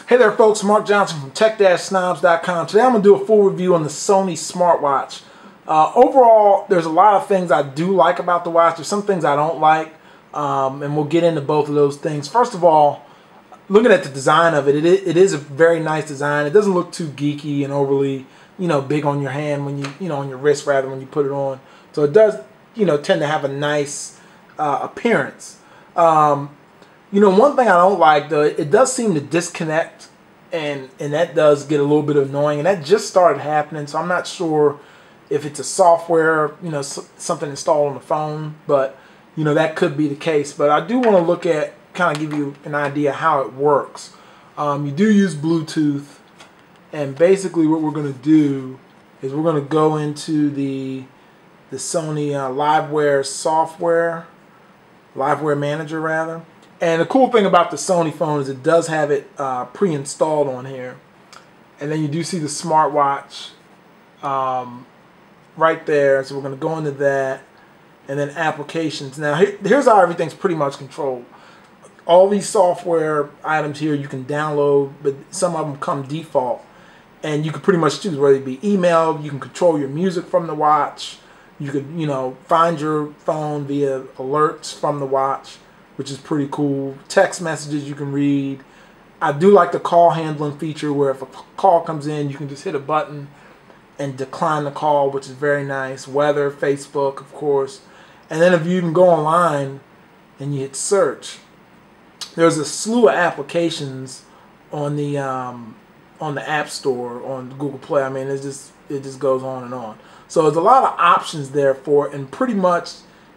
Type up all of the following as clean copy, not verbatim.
Hey there folks, Mark Johnson from tech-snobs.com. Today I'm going to do a full review on the Sony smartwatch. Overall, there's a lot of things I do like about the watch. There's some things I don't like, and we'll get into both of those things. First of all, looking at the design of it, it is a very nice design. It doesn't look too geeky and overly, big on your hand when you, on your wrist rather when you put it on. So it does, tend to have a nice appearance. One thing I don't like, though, it does seem to disconnect, and that does get a little bit annoying, and that just started happening, so I'm not sure if it's a software, something installed on the phone, but, that could be the case. But I do want to look at, kind of give you an idea how it works. You do use Bluetooth, and basically what we're going to do is we're going to go into the Sony Liveware software, Liveware Manager rather. And the cool thing about the Sony phone is it does have it pre-installed on here. And then you do see the smartwatch right there. So we're going to go into that. And then applications. Now here's how everything's pretty much controlled. All these software items here you can download, but some of them come default. And you can pretty much choose whether it be email. You can control your music from the watch. You could, find your phone via alerts from the watch, which is pretty cool. Text messages you can read. I do like the call handling feature where if a call comes in, you can just hit a button and decline the call, which is very nice. Weather, Facebook, of course. And then if you can go online and you hit search, there's a slew of applications on the App Store, on Google Play. I mean, it just goes on and on. So there's a lot of options there for it, and pretty much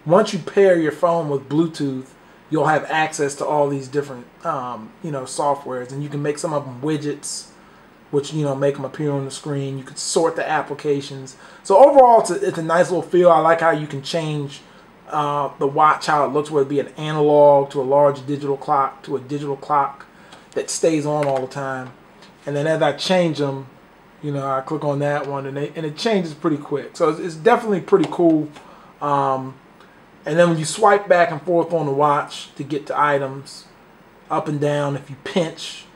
once you pair your phone with Bluetooth, you'll have access to all these different, softwares, and you can make some of them widgets, which, make them appear on the screen. You could sort the applications. So overall, it's a nice little feel. I like how you can change the watch, how it looks, whether it be an analog to a large digital clock to a digital clock that stays on all the time. And then as I change them, I click on that one, and it changes pretty quick. So it's definitely pretty cool. And then when you swipe back and forth on the watch to get to items, up and down, if you pinch,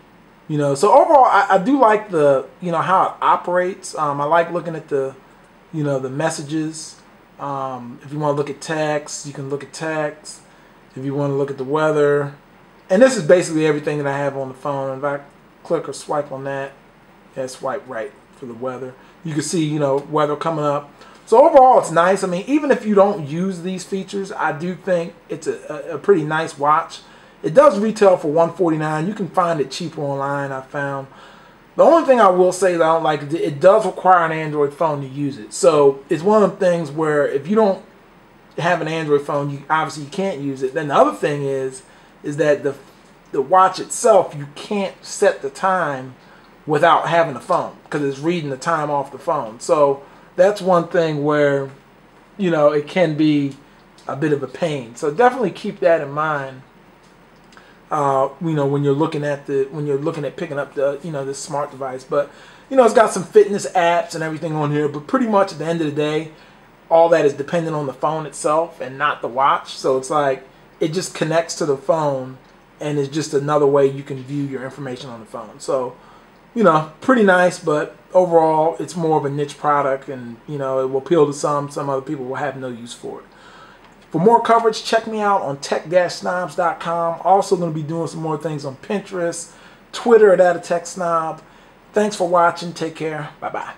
So overall, I do like the, how it operates. I like looking at the, the messages. If you want to look at text, you can look at text. If you want to look at the weather. And this is basically everything that I have on the phone. If I click or swipe on that, swipe right for the weather. You can see, weather coming up. So overall, it's nice. I mean, even if you don't use these features, I do think it's a pretty nice watch. It does retail for $149. You can find it cheaper online, I found. The only thing I will say that I don't like is it does require an Android phone to use it. So it's one of the things where if you don't have an Android phone, you can't use it. Then the other thing is that the watch itself, you can't set the time without having a phone because it's reading the time off the phone. So that's one thing where, it can be a bit of a pain. So definitely keep that in mind. When you're looking at picking up the, this smart device. But, it's got some fitness apps and everything on here. But pretty much at the end of the day, all that is dependent on the phone itself and not the watch. So it's like it just connects to the phone, and it's just another way you can view your information on the phone. So, pretty nice, but overall, it's more of a niche product, and, it will appeal to some. Some other people will have no use for it. For more coverage, check me out on tech-snobs.com. Also going to be doing some more things on Pinterest, Twitter at @TechSnob. Thanks for watching. Take care. Bye-bye.